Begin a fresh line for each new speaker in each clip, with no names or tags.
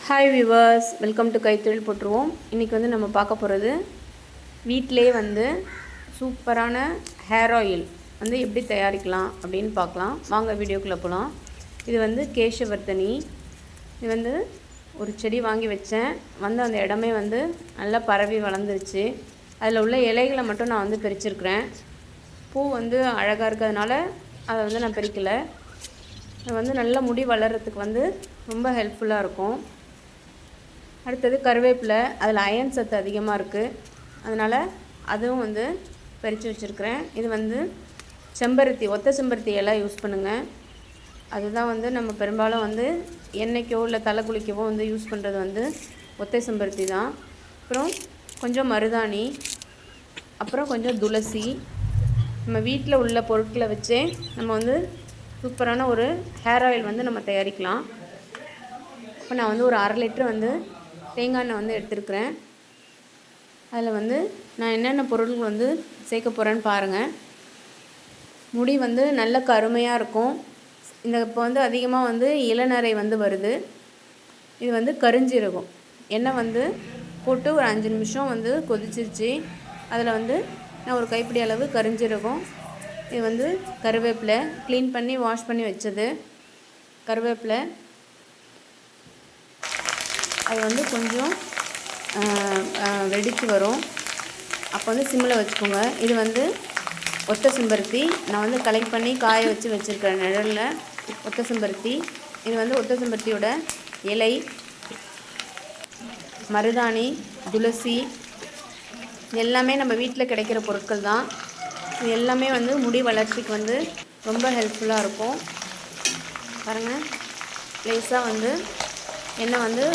Hi viewers, welcome to கைத்தொழில் போட்டுருவோம். இன்றைக்கி வந்து நம்ம பார்க்க போகிறது வீட்டிலே வந்து சூப்பரான ஹேர் ஆயில் வந்து எப்படி தயாரிக்கலாம் அப்படின்னு பார்க்கலாம். வாங்க வீடியோக்குள்ளே போகலாம். இது வந்து கேஷவர்த்தனி. இது வந்து ஒரு செடி வாங்கி வச்சேன். வந்து அந்த இடமே வந்து நல்லா பரவி வளர்ந்துருச்சு. அதில் உள்ள இலைகளை மட்டும் நான் வந்து பறிச்சிருக்கிறேன். பூ வந்து அழகாக இருக்கிறதுனால அதை வந்து நான் பறிக்கலை. அது வந்து நல்ல முடி வளர்கிறதுக்கு வந்து ரொம்ப ஹெல்ப்ஃபுல்லாக இருக்கும். அடுத்தது கருவேப்பிலை. அதில் அயன் சத்து அதிகமாக இருக்குது, அதனால் அதுவும் வந்து பறித்து வச்சுருக்கிறேன். இது வந்து செம்பருத்தி, ஒத்த செம்பருத்தி இலை யூஸ் பண்ணுங்கள். அதுதான் வந்து நம்ம பெரும்பாலும் வந்து எண்ணெய்க்கோ இல்லை தலை குளிக்கவோ வந்து யூஸ் பண்ணுறது வந்து ஒத்தை செம்பருத்தி தான். அப்புறம் கொஞ்சம் மருதாணி, அப்புறம் கொஞ்சம் துளசி. நம்ம வீட்டில் உள்ள பொருட்களை வச்சே நம்ம வந்து சூப்பரான ஒரு ஹேர் ஆயில் வந்து நம்ம தயாரிக்கலாம். இப்போ நான் வந்து ஒரு 1/2 லிட்டர் வந்து தேங்காய் எண்ணெய் வந்து எடுத்துருக்கிறேன். அதில் வந்து நான் என்னென்ன பொருட்கள் வந்து சேர்க்க போகிறேன்னு பாருங்கள். முடி வந்து நல்ல கருமையாக இருக்கும். இப்போ வந்து அதிகமாக வந்து இளநரை வந்து வருது. இது வந்து கருஞ்சீரகம். எண்ணெய் வந்து போட்டு ஒரு 5 நிமிஷம் வந்து கொதிச்சிருச்சு. அதில் வந்து நான் ஒரு கைப்பிடி அளவு கருஞ்சீரகம், இது வந்து கருவேப்பிலை, க்ளீன் பண்ணி வாஷ் பண்ணி வச்சது கருவேப்பிலை. அது வந்து கொஞ்சம் வெடித்து வரும். அப்போ வந்து சிம்மில் வச்சுக்கோங்க. இது வந்து ஒத்த செம்பருத்தி. நான் வந்து கலெக்ட் பண்ணி காய வச்சுருக்கிறேன் நிழலில். ஒத்த செம்பருத்தி. இது வந்து ஒத்த செம்பருத்தியோட இலை, மருதாணி, துளசி, எல்லாமே நம்ம வீட்டில் கிடைக்கிற பொருட்கள் தான். இது எல்லாமே வந்து முடி வளர்ச்சிக்கு வந்து ரொம்ப ஹெல்ப்ஃபுல்லாக இருக்கும். பாருங்கள், லேஸாக வந்து எண்ணெய் வந்து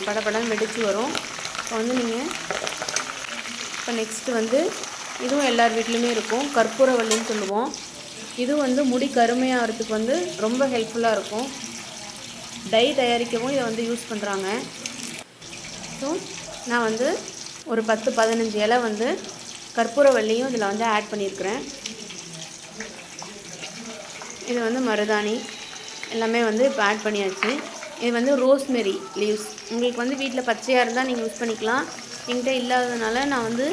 படப்படன்னு வெடித்து வரும். இப்போ வந்து நீங்கள் இப்போ நெக்ஸ்ட்டு வந்து இதுவும் எல்லார் வீட்லேயுமே இருக்கும், கற்பூரவல்லின்னு சொல்லுவோம். இதுவும் வந்து முடி கருமையாகிறதுக்கு வந்து ரொம்ப ஹெல்ப்ஃபுல்லாக இருக்கும். டை தயாரிக்கவும் இதை வந்து யூஸ் பண்ணுறாங்க. ஸோ நான் வந்து ஒரு 10-15 இலை வந்து கற்பூரவல்லியும் இதில் வந்து ஆட் பண்ணியிருக்கிறேன். இது வந்து மருதாணி, எல்லாமே வந்து இப்போ ஆட் பண்ணியாச்சு. இது வந்து ரோஸ்மெரி லீவ்ஸ். உங்களுக்கு வந்து வீட்டில் பச்சையாக இருந்தால் நீங்கள் யூஸ் பண்ணிக்கலாம். என்கிட்ட இல்லாததுனால நான் வந்து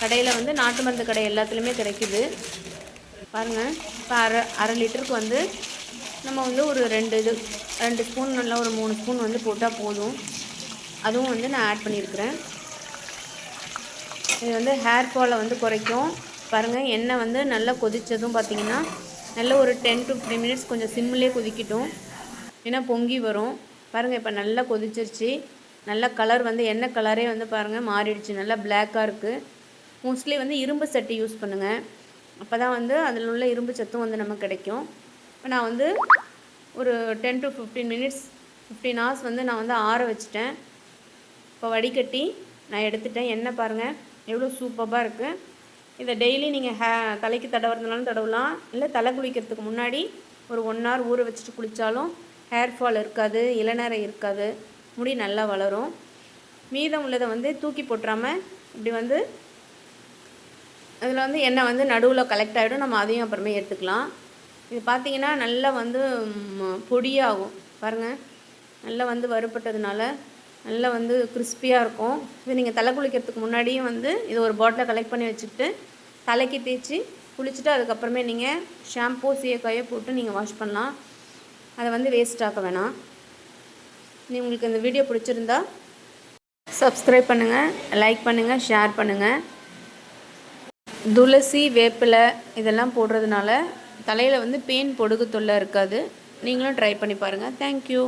கடையில் வந்து நாட்டு மருந்து கடை எல்லாத்துலேயுமே கிடைக்குது. பாருங்கள், இப்போ அரை லிட்டருக்கு வந்து நம்ம வந்து ஒரு 2 ஸ்பூன், நல்லா ஒரு 3 ஸ்பூன் வந்து போட்டால் போதும். அதுவும் வந்து நான் ஆட் பண்ணியிருக்கிறேன். இது வந்து ஹேர் ஃபாலை வந்து குறைக்கும். பாருங்கள், எண்ணெய் வந்து நல்லா கொதித்ததும் பார்த்திங்கன்னா நல்ல ஒரு 10-15 மினிட்ஸ் கொஞ்சம் சிம்மிலே கொதிக்கட்டும், ஏன்னா பொங்கி வரும். பாருங்கள், இப்போ நல்லா கொதிச்சிருச்சு. நல்ல கலர் வந்து எண்ணெய் கலரே வந்து பாருங்கள் மாறிடுச்சு, நல்லா பிளாக்காக இருக்குது. மோஸ்ட்லி வந்து இரும்பு சட்டி யூஸ் பண்ணுங்கள். அப்போ தான் வந்து அதில் உள்ள இரும்பு சத்தும் வந்து நமக்கு கிடைக்கும். இப்போ நான் வந்து ஒரு 10-15 மினிட்ஸ், 15 ஹவர்ஸ் வந்து நான் வந்து ஆற வச்சுட்டேன். இப்போ வடிகட்டி நான் எடுத்துட்டேன். எண்ணெய் பாருங்கள் எவ்வளோ சூப்பராக இருக்குது. இதை டெய்லி நீங்கள் தலைக்கு தடவுறதுனாலும் தடவலாம், இல்லை தலை குளிக்கிறதுக்கு முன்னாடி ஒரு 1 ஹவர் ஊற வச்சுட்டு குளித்தாலும் ஹேர் ஃபால் இருக்காது, இளநரை இருக்காது, முடி நல்லா வளரும். மீதம் உள்ளதை வந்து தூக்கி போட்டுறாமல் இப்படி வந்து அதில் வந்து எண்ணெய் வந்து நடுவில் கலெக்ட் ஆகிடும். நம்ம அதையும் அப்புறமே எடுத்துக்கலாம். இது பார்த்திங்கன்னா நல்லா வந்து பொடியாகும். பாருங்கள், நல்லா வந்து வறுபட்டதுனால நல்லா வந்து கிறிஸ்பியாக இருக்கும். இது நீங்கள் தலை குளிக்கிறதுக்கு முன்னாடியும் வந்து இது ஒரு பாட்டிலை கலெக்ட் பண்ணி வச்சுக்கிட்டு தலைக்கு தேய்ச்சி குளிச்சுட்டு அதுக்கப்புறமே நீங்கள் ஷாம்பூ சீயக்காயோ போட்டு நீங்கள் வாஷ் பண்ணலாம். அதை வந்து வேஸ்ட் ஆக்க வேணாம். உங்களுக்கு இந்த வீடியோ பிடிச்சிருந்தா சப்ஸ்கிரைப் பண்ணுங்கள், லைக் பண்ணுங்கள், ஷேர் பண்ணுங்கள். துளசி, வேப்பிலை இதெல்லாம் போடுறதுனால தலையில் வந்து பேன் பொடுகு தொல்லை இருக்காது. நீங்களும் ட்ரை பண்ணி பாருங்கள். தேங்க்யூ.